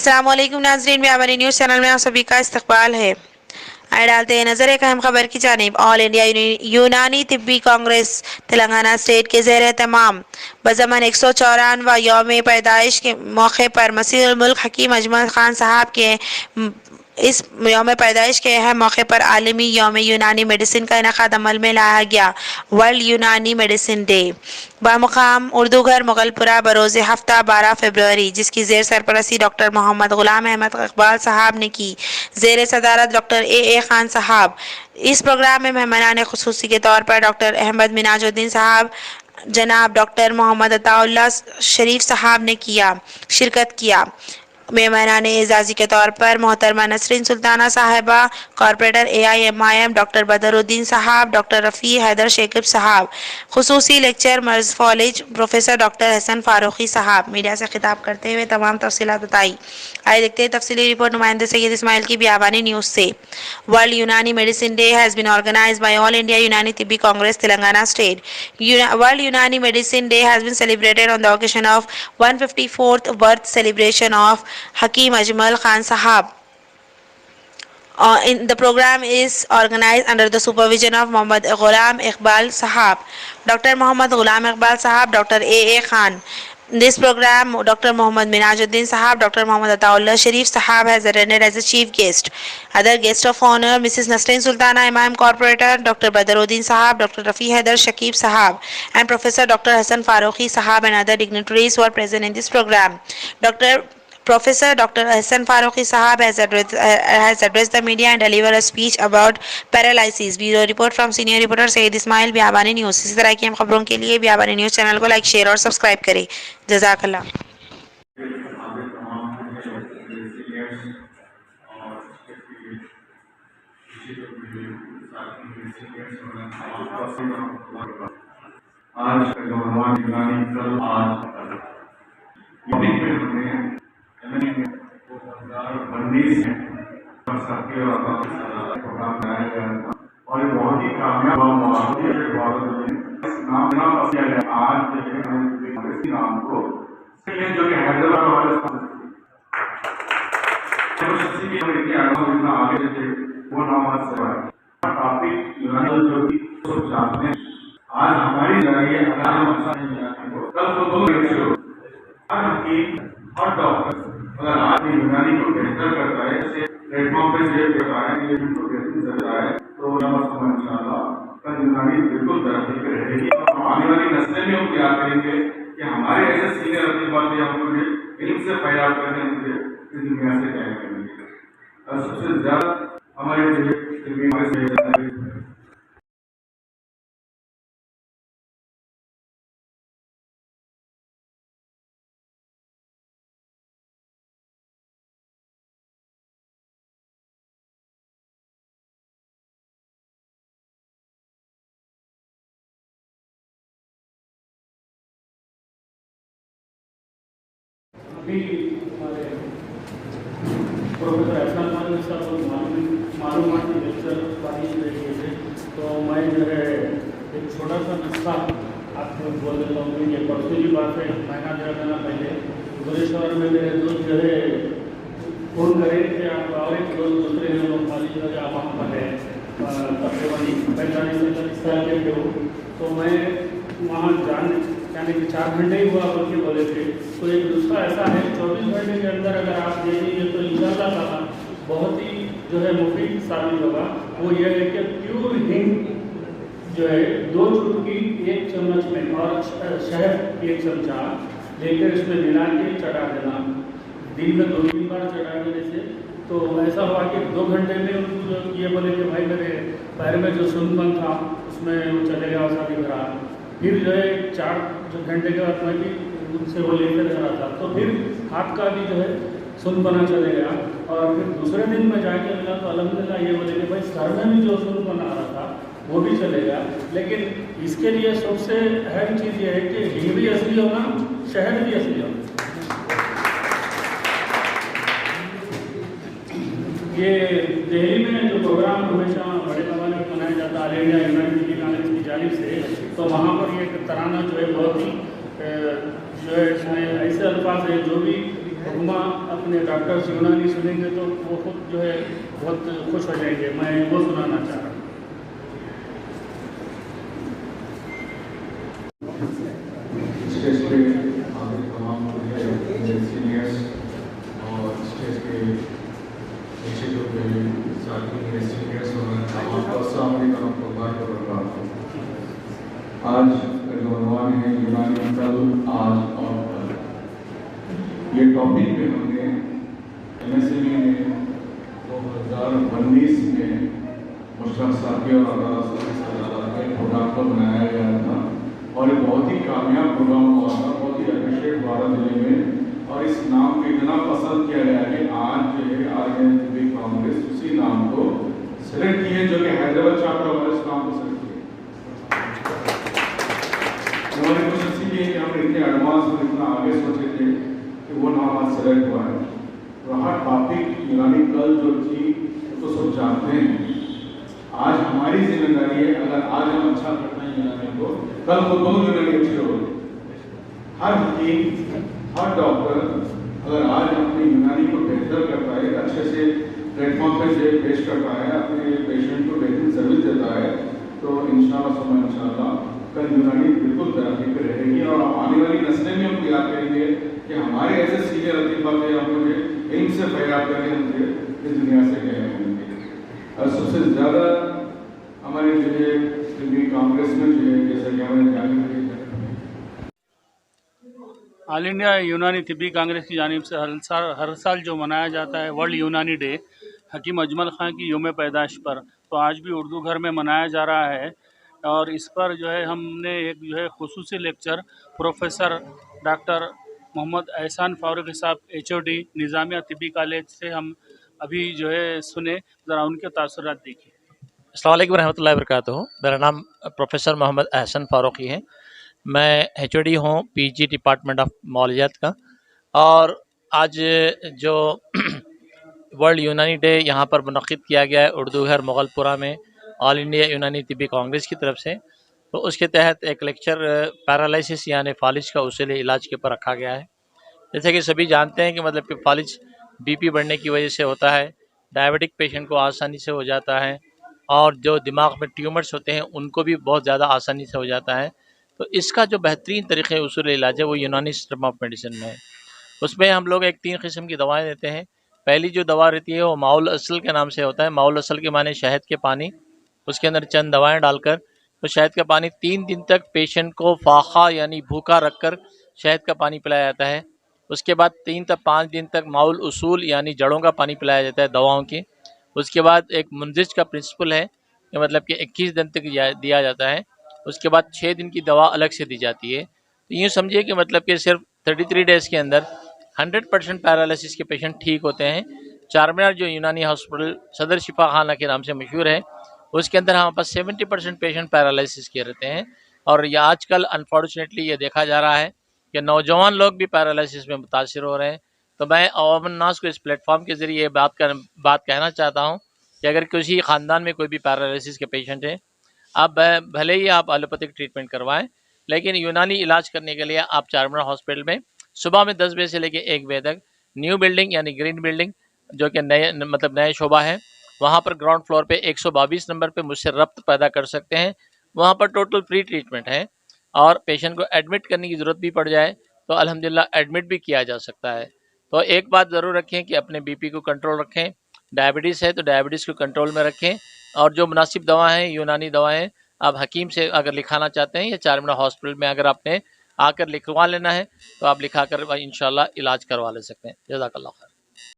अस्सलाम वालेकुम नाज़रीन, में हमारे न्यूज़ चैनल में आप सभी का इस्तकबाल है। आइए डालते हैं नजर एक अहम खबर की जानिब। All India Unani Tibbi Congress Telangana state के ज़ेर एहतमाम बज़मन 154वां यौम पैदाइश के मौके पर मसीहुल मुल्क हकीम अजमल खान साहब के इस यौम पैदाइश के अहम मौके पर आलमी यौम यूनानी मेडिसिन का इनकाद अमल में लाया गया। World Unani medicine day बामुकाम Urdu घर मुगलपुरा बरोज़ हफ्ता 12 फरवरी, जिसकी ज़ेर सरपरस्ती डॉक्टर मोहम्मद गुलाम अहमद इकबाल साहब ने की। ज़ेर सदारत डॉक्टर ए खान साहब। इस प्रोग्राम में मेहमानान खुसूसी के तौर पर डॉक्टर अहमद मिनाजुद्दीन साहब, जनाब डॉक्टर मोहम्मद अताउल्लाह शरीफ साहब ने शिरकत किया। मेहमानान एजाजी के तौर पर मोहतरमा नसरीन सुल्ताना साहिबा, कॉरपोरेटर AIMIM डॉक्टर बदरुद्दीन साहब, डॉक्टर रफ़ी हैदर शेखब साहब, खुसूसी लेक्चर मर्ज college professor doctor Hasan Farooqui साहब। मीडिया से खिताब करते हुए तमाम तफसीलात बताई। आइए देखते हैं तफसीली रिपोर्ट नुमाइंदे सैयद इस्माइल की बियाबानी न्यूज़ से। World Unani medicine day has been organised by all India Unani Tibbi Congress Telangana state. World Unani Medicine Day has been celebrated on the occasion of 154th birth celebration of Hakim Ajmal Khan Sahab. The program is organized under the supervision of Muhammad Ghulam Iqbal Sahab, Dr. Muhammad Ghulam Iqbal Sahab, Dr. A Khan. This program, Dr. Muhammad Minajuddin Sahab, Dr. Muhammad Ataullah Sharif Sahab has attended as a chief guest. Other guests of honor, Mrs. Nasreen Sultana Imam Corporator, Dr. Badaruddin Sahab, Dr. Rafi Haider Shakib Sahab, and Professor Dr. Hassan Farooqi Sahab and other dignitaries were present in this program. Professor Dr. Hassan Farooqi Sahab has addressed the media and delivered a speech about paralysis. Bureau report from senior reporter Sayyid Ismail, Biyabani news. इसी तरह की हम खबरों के लिए Biyabani news channel को like, share और subscribe करें। जज़ाकल्लाह। आज प्रोग्राम बनाया गया था और बहुत ही कामयाब आज नाम को जो कि हैदराबाद वाले आगे वो नाम टॉपिक जो जानते हैं। आज हमारी कल तो और डॉक्टर अगर आज यूनानी को बेहतर करता है, जैसे प्लेटफॉर्म पे शेयर कर रहा है, ये को बेहतर चल रहा है, तो इंशाअल्लाह कल यूनानी बिल्कुल तरक्की पे रहेगी और आने वाली नस्लें भी हम तैयार करेंगे कि हमारे ऐसे सीनियर अतिबाद हमको इल्म से फैलाव करने मुझे इस दुनिया से क्या करेंगे। और सबसे ज्यादा हमारे अभी हमारे प्रोफेसर हसन खान साहब मालूमात की लेक्चर बारिश रही थे, तो मैं जो है एक छोटा सा नुस्खा आपको बोल देता हूँ। ये परसों की बात है, महीना डेढ़ महीना पहले भुवनेश्वर में मेरे दोस्त जो है फ़ोन करे कि आप और एक दोस्त दूसरे लोग खाली जो है आप वहाँ पर है तकरीबन 45-47 साल के थे वो, तो मैं वहाँ यानी कि 4 घंटे ही हुआ बल्कि बोले थे। तो एक दूसरा ऐसा है 24 घंटे के अंदर अगर आप दे देंगे तो इंशाअल्लाह ताला बहुत ही जो है मुफीद साबित होगा। वो ये है कि प्योर हिंग जो है 2 चुटकी 1 चम्मच में और शहद 1 चमचा लेकर इसमें मिला के चढ़ा देना, दिन में 2-3 बार चढ़ा देने से तो ऐसा हुआ कि 2 घंटे में उनको ये बोले कि भाई मेरे पैर में जो सुनपन था उसमें वो चले गया वैसा दिख रहा। फिर जो है 4 घंटे के बाद मैं भी उनसे वो लेकर चला था, तो फिर हाथ का भी जो है सुनपना चले गया। और फिर दूसरे दिन मैं जाके मिला तो अल्हम्दुलिल्लाह ये बोले कि भाई सर में भी जो सुनपन आ रहा था वो भी चलेगा। लेकिन इसके लिए सबसे अहम चीज़ ये है कि घी भी असली होना, शहद भी असली होना। ये दिल्ली में जो प्रोग्राम हमेशा बड़े पैमाने पर मनाया जाता है ऑल इंडिया यूनानी कांग्रेस की जानिब से, तो वहाँ पर ये तराना जो है बहुत ही जो है इसमें ऐसे अल्फाज है जो भी वहाँ अपने डॉक्टर से यूनानी सुनेंगे तो वो खुद जो है बहुत खुश हो जाएंगे। मैं वो सुनाना चाह रहा हूँ। स्टेज पे हमारे तमाम सीनियर्स और स्टेज के नीचे जो मेरे साथी मेरे सीनियर्स और तमाम को अस्सलाम वालेकुम वरहमतुल्लाहि वबरकातुहू। आज जो अनवान है यूनानी कल आज और कल, ये टॉपिक पे हमने MSME में 2019 में मुश्ताक साथी और अदालत में प्रोग्राम को बनाया गया था और ये बहुत ही कामयाब प्रोग्राम हुआ था, बहुत ही अप्रिशिएट हुआ जिले में। और इस नाम को इतना पसंद किया गया कि आज जो है आरएनएसबी कांग्रेस उसी नाम को सेलेक्ट किए, जो कि हैदराबाद चैप्टर वाले इस नाम को सेलेक्ट किए। हमारी कोशिश इसीलिए कि हम इतने एडवांस और इतना आगे सोचे थे कि वो नाम आज सेलेक्ट हुआ है। तो हर टॉपिक यूनानी कल जो थी तो सब जानते हैं। आज हमारी जिम्मेदारी है, अगर आज हम अच्छा करते हैं यूनानी को, कल खुद बहुत यूनानी अच्छे हो। हर हकीम, हर डॉक्टर अगर आज अपनी यूनानी को बेहतर करता है, अच्छे से प्लेटफॉर्म पे से पेश करता है, अपने पेशेंट को बेहतर सर्विस देता है, तो इंशाल्लाह कल यूनानी बिल्कुल तरक्की पे रहेगी। और आने वाली नस्लें में हम याद करेंगे कि हमारे ऐसे सीनियर अतीफा थे, हम मुझे इल्म से फैयाब करके मुझे इस दुनिया से गए होंगे। और सबसे ज़्यादा हमारे जो है कांग्रेस में जो है, जैसा कि हमारे जाने ऑल इंडिया यूनानी तिब्बी कांग्रेस की जानिब से हर साल जो मनाया जाता है वर्ल्ड यूनानी डे हकीम अजमल ख़ान की यौम पैदाइश पर, तो आज भी उर्दू घर में मनाया जा रहा है। और इस पर जो है हमने एक जो है खुसूसी लेक्चर प्रोफेसर डॉक्टर मोहम्मद एहसान फारूकी साहब HOD निज़ामिया तिब्बी कॉलेज से हम अभी जो है सुने, ज़रा उनके तासुरात देखिए। अस्सलाम वालेकुम रहमतुल्लाहि वबरकातुहू। मेरा नाम प्रोफेसर मोहम्मद एहसन फ़ारूकी है। मैं HOD हूँ PG डिपार्टमेंट ऑफ मौलियात का। और आज जो वर्ल्ड यूनानी डे यहाँ पर मुनक़्क़िद किया गया है उर्दू घर मुग़लपुरा में ऑल इंडिया यूनानी तिब्बी कांग्रेस की तरफ से, तो उसके तहत एक लेक्चर पैरालिसिस यानी फालिज का उसूल इलाज के ऊपर रखा गया है। जैसे कि सभी जानते हैं कि मतलब कि फालिज BP बढ़ने की वजह से होता है, डायबिटिक पेशेंट को आसानी से हो जाता है, और जो दिमाग में ट्यूमर्स होते हैं उनको भी बहुत ज़्यादा आसानी से हो जाता है। तो इसका जो बेहतरीन तरीक़े उसूल इलाज है वो यूनानी सिस्टम ऑफ मेडिसिन में है। उसमें हम लोग एक 3 किस्म की दवाएं देते हैं। पहली जो दवा रहती है वो माउल असल के नाम से होता है। माउल असल के माने शहद के पानी, उसके अंदर चंद दवाएं डालकर, तो शहद का पानी 3 दिन तक पेशेंट को फाखा यानी भूखा रखकर शहद का पानी पिलाया जाता है। उसके बाद 3 से 5 दिन तक माउल उसूल यानी जड़ों का पानी पिलाया जाता है दवाओं की। उसके बाद एक मुंजिज का प्रिंसिपल है कि मतलब कि 21 दिन तक दिया जाता है। उसके बाद 6 दिन की दवा अलग से दी जाती है। तो यूँ समझिए कि मतलब कि सिर्फ 33 डेज़ के अंदर 100% पैरालिसिस के पेशेंट ठीक होते हैं। चारमीनार जो यूनानी हॉस्पिटल सदर शिफा खाना के नाम से मशहूर है, उसके अंदर हमारे पास 70% पेशेंट पैरालिसिस के रहते हैं। और ये आजकल अनफॉर्चुनेटली ये देखा जा रहा है कि नौजवान लोग भी पैरालिसिस में मुतासिर हो रहे हैं। तो मैं अवाम नास को इस प्लेटफॉर्म के ज़रिए बात कहना चाहता हूँ कि अगर किसी ख़ानदान में कोई भी पैरालिसिस के पेशेंट है, आप भले ही आप एलोपैथिक ट्रीटमेंट करवाएं, लेकिन यूनानी इलाज करने के लिए आप चारमीनार हॉस्पिटल में सुबह में 10 बजे से लेकर 1 बजे तक न्यू बिल्डिंग यानी ग्रीन बिल्डिंग जो कि नए शोबा है, वहाँ पर ग्राउंड फ्लोर पे 122 नंबर पे मुझसे रब्त पैदा कर सकते हैं। वहाँ पर टोटल फ्री ट्रीटमेंट है, और पेशेंट को एडमिट करने की ज़रूरत भी पड़ जाए तो अल्हम्दुलिल्लाह एडमिट भी किया जा सकता है। तो एक बात ज़रूर रखें कि अपने BP को कंट्रोल रखें। डायबिटीज़ है तो डायबिटीज़ को कंट्रोल में रखें, और जो मुनासिब दवाएँ हैं यूनानी दवाएँ आप हकीम से अगर लिखाना चाहते हैं या चारमीनार हॉस्पिटल में अगर आपने आकर लिखवा लेना है तो आप लिखा कर इंशाल्लाह इलाज करवा ले सकते हैं। जज़ाकल्लाह खैर।